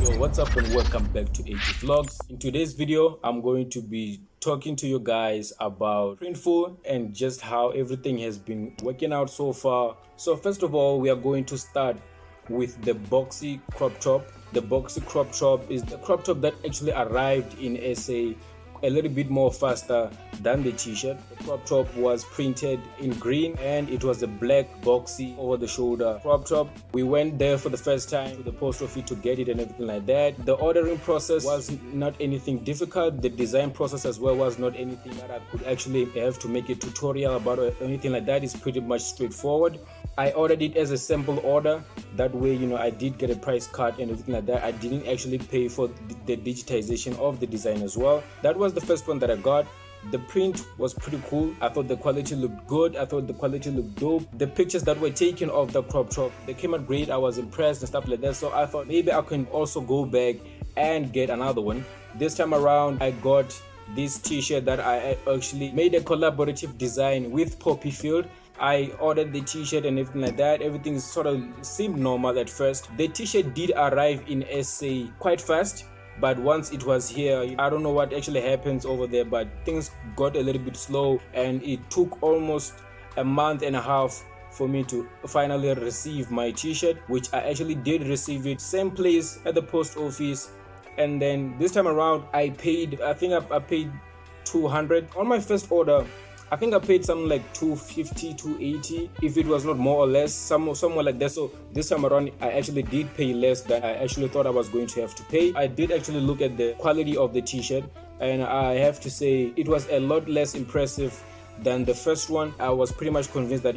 Yo, what's up and welcome back to AG Vlogs. In today's video, I'm going to be talking to you guys about Printful and just how everything has been working out so far. So first of all, we are going to start with the boxy crop top. The boxy crop top is the crop top that actually arrived in SA a little bit more faster than the t-shirt. The crop top was printed in green and it was a black boxy over the shoulder crop top. We went there for the first time to the post office to get it and everything like that. The ordering process was not anything difficult. The design process as well was not anything that I could actually have to make a tutorial about or anything like that. It's pretty much straightforward. I ordered it as a sample order. That way, I did get a price cut and everything like that. I didn't actually pay for the digitization of the design as well. That was the first one that I got. The print was pretty cool. I thought the quality looked good. I thought the quality looked dope. The pictures that were taken of the crop top, they came out great. I was impressed and stuff like that. So I thought maybe I can also go back and get another one. This time around, I got this t-shirt that I actually made a collaborative design with Poppy Field. I ordered the t-shirt and everything like that. Everything sort of seemed normal at first. The t-shirt did arrive in SA quite fast, but once it was here, I don't know what actually happens over there, but things got a little bit slow and it took almost a month and a half for me to finally receive my t-shirt, which I actually did receive it same place at the post office. And then this time around I paid, I think I paid 200 on my first order. I think I paid something like 250, 280, if it was not more or less, somewhere like that. So this time around, I actually did pay less than I actually thought I was going to have to pay. I did actually look at the quality of the t-shirt, and I have to say it was a lot less impressive than the first one. I was pretty much convinced that,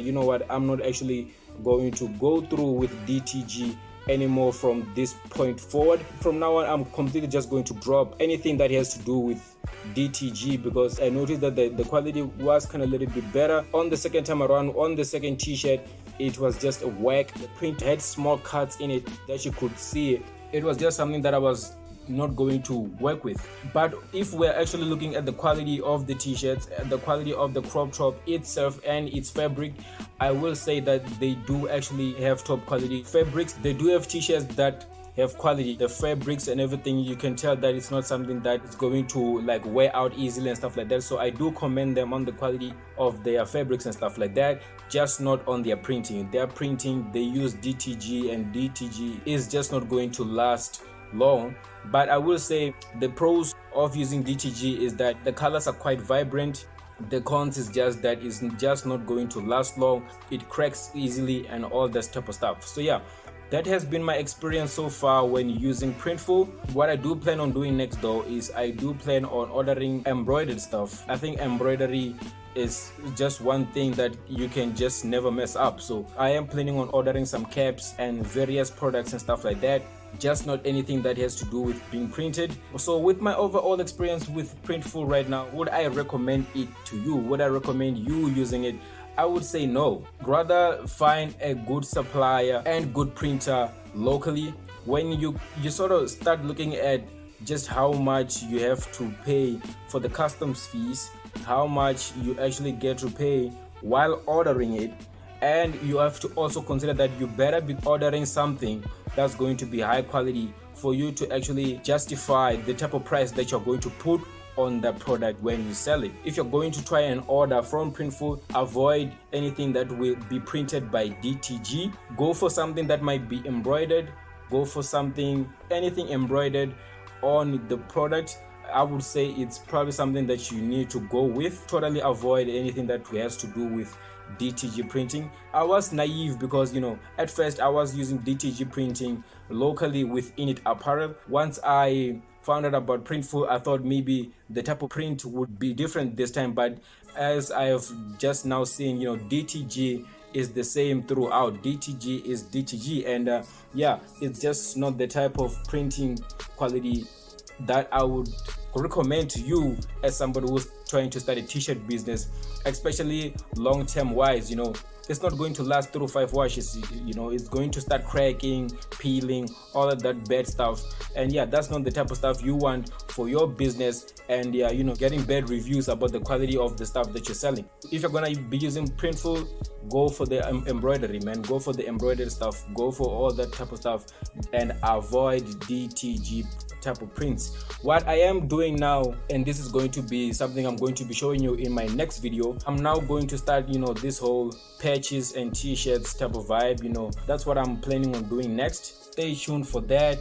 I'm not actually going to go through with DTG anymore from this point forward. From now on, I'm completely just going to drop anything that has to do with DTG, because I noticed that the quality was kind of a little bit better. On the second time around, on the second t-shirt, it was just a whack. The print had small cuts in it that you could see. It was just something that I was not going to work with. But if we're actually looking at the quality of the t-shirts, the quality of the crop top itself and its fabric, I will say that they do actually have top quality fabrics. They do have t-shirts that have quality. The fabrics and everything, you can tell that it's not something that is going to wear out easily and stuff like that. So I do commend them on the quality of their fabrics and stuff like that, just not on their printing. Their printing, they use DTG, and DTG is just not going to last long. But I will say the pros of using DTG is that the colors are quite vibrant. The cons is just that it's just not going to last long. It cracks easily and all that type of stuff. So yeah, that has been my experience so far when using Printful. What I do plan on doing next though is I do plan on ordering embroidered stuff. I think embroidery is just one thing that you can just never mess up. So I am planning on ordering some caps and various products and stuff like that, just not anything that has to do with being printed. So with my overall experience with Printful right now, would I recommend it to you? Would I recommend you using it? I would say no. Rather find a good supplier and good printer locally. When you sort of start looking at just how much you have to pay for the customs fees, how much you actually get to pay while ordering it, and you have to also consider that you better be ordering something that's going to be high quality for you to actually justify the type of price that you're going to put on the product when you sell it. If you're going to try and order from Printful, avoid anything that will be printed by DTG. Go for something that might be embroidered. Go for anything embroidered on the product. I would say it's probably something that you need to go with. Totally avoid anything that has to do with DTG printing. I was naive because at first I was using DTG printing locally with Init Apparel. Once I found out about Printful, I thought maybe the type of print would be different this time, but as I have just now seen, DTG is the same throughout. DTG is DTG, and yeah, it's just not the type of printing quality that I would recommend to you as somebody who's trying to start a t-shirt business, especially long-term wise. It's not going to last 3 to 5 washes. It's going to start cracking, peeling, all of that bad stuff. And yeah, that's not the type of stuff you want for your business. And yeah, getting bad reviews about the quality of the stuff that you're selling. If you're gonna be using Printful, go for the embroidery, man. Go for the embroidered stuff. Go for all that type of stuff, and avoid DTG type of prints. What I am doing now, and this is going to be something I'm going to be showing you in my next video, I'm now going to start this whole patches and t-shirts type of vibe. That's what I'm planning on doing next. Stay tuned for that.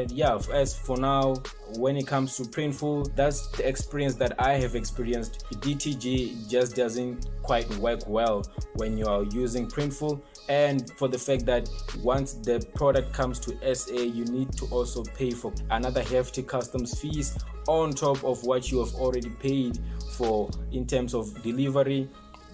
Yeah, as for now, when it comes to Printful, that's the experience that I have experienced. DTG just doesn't quite work well when you are using Printful, and for the fact that once the product comes to SA, you need to also pay for another hefty customs fees on top of what you have already paid for in terms of delivery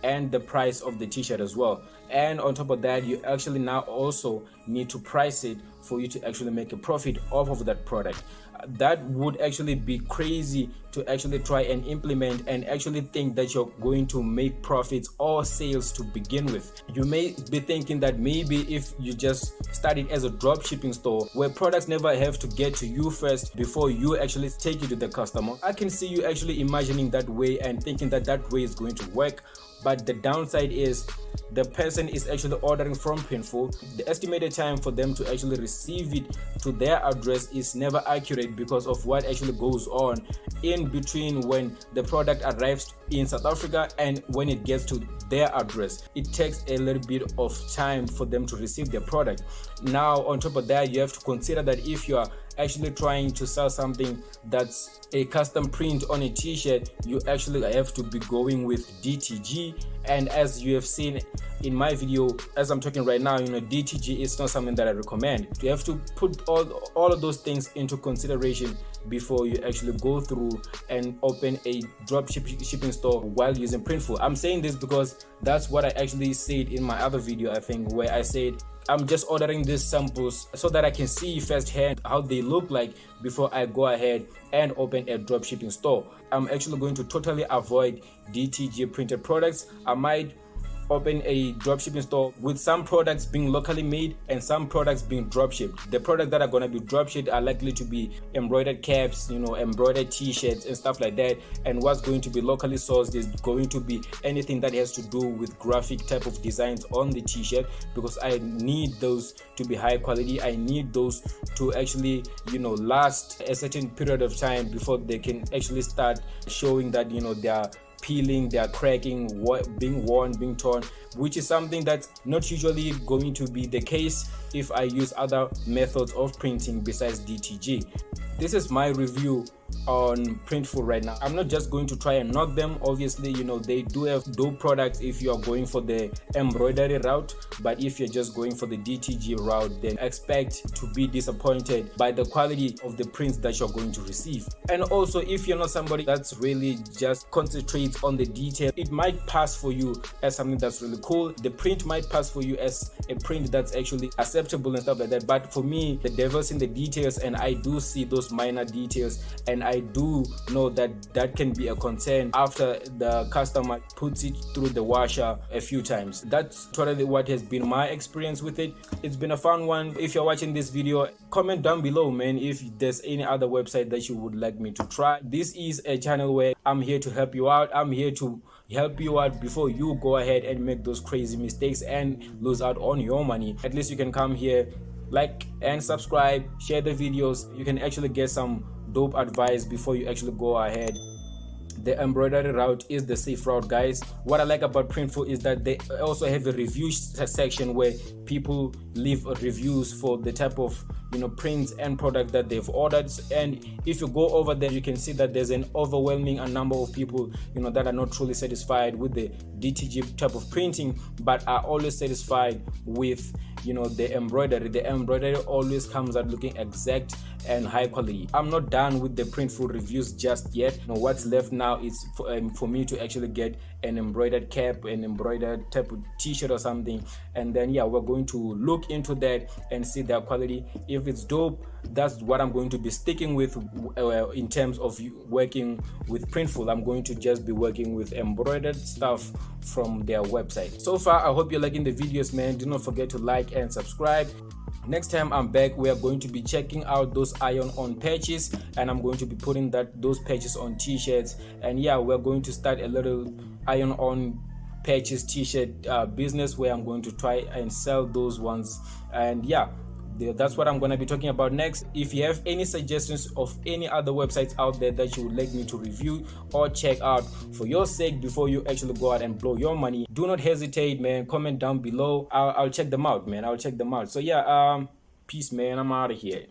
and the price of the t-shirt as well. And on top of that, you actually now also need to price it for you to actually make a profit off of that product. That would actually be crazy to actually try and implement and actually think that you're going to make profits or sales to begin with. You may be thinking that maybe if you just started as a drop shipping store where products never have to get to you first before you actually take it to the customer, I can see you actually imagining that way and thinking that that way is going to work. But the downside is the person is actually ordering from Printful. The estimated time for them to actually receive it to their address is never accurate because of what actually goes on in between when the product arrives in South Africa and when it gets to their address. It takes a little bit of time for them to receive their product. Now, on top of that, you have to consider that if you are actually trying to sell something that's a custom print on a t-shirt, you actually have to be going with DTG. And as you have seen in my video, as I'm talking right now, DTG is not something that I recommend. You have to put all of those things into consideration before you actually go through and open a drop shipping store while using Printful. I'm saying this because that's what I actually said in my other video, I think, where I said I'm just ordering these samples so that I can see firsthand how they look like before I go ahead and open a drop shipping store. I'm actually going to totally avoid DTG printed products. I might open a dropshipping store with some products being locally made and some products being drop shipped. The products that are going to be drop shipped are likely to be embroidered caps, embroidered t-shirts and stuff like that. And what's going to be locally sourced is going to be anything that has to do with graphic type of designs on the t-shirt, because I need those to be high quality. I need those to actually last a certain period of time before they can actually start showing that they are peeling, they are cracking, being worn, being torn, which is something that's not usually going to be the case if I use other methods of printing besides DTG. This is my review on Printful right now. I'm not just going to try and knock them. Obviously, they do have dope products if you are going for the embroidery route, but if you're just going for the DTG route, then expect to be disappointed by the quality of the prints that you're going to receive. And also, if you're not somebody that's really just concentrates on the detail, it might pass for you as something that's really cool. The print might pass for you as a print that's actually acceptable and stuff like that. But for me, the devil's in the details, and I do see those minor details, and I do know that can be a concern after the customer puts it through the washer a few times. That's totally what has been my experience with it. It's been a fun one. If you're watching this video, comment down below, man, if there's any other website that you would like me to try. This is a channel where I'm here to help you out. I'm here to help you out before you go ahead and make those crazy mistakes and lose out on your money. At least you can come here, like and subscribe, share the videos. You can actually get some dope advice before you actually go ahead. The embroidery route is the safe route, guys. What I like about Printful is that they also have a review section where people leave reviews for the type of prints and product that they've ordered. And if you go over there, you can see that there's an overwhelming number of people that are not truly satisfied with the DTG type of printing, but are always satisfied with the embroidery always comes out looking exact and high quality. I'm not done with the Printful reviews just yet. What's left now is for me to actually get an embroidered cap, an embroidered type of t-shirt or something, and then yeah, we're going to look into that and see their quality. If it's dope, that's what I'm going to be sticking with in terms of working with Printful. I'm going to just be working with embroidered stuff from their website. So far, I hope you're liking the videos, man. Do not forget to like and subscribe. Next time I'm back, we are going to be checking out those iron-on patches, and I'm going to be putting those patches on t-shirts. And yeah, we're going to start a little iron-on patches t-shirt business where I'm going to try and sell those ones. And yeah, that's what I'm going to be talking about next. If you have any suggestions of any other websites out there that you would like me to review or check out for your sake before you actually go out and blow your money, do not hesitate, man. Comment down below. I'll check them out, man. I'll check them out. So yeah, peace, man. I'm out of here.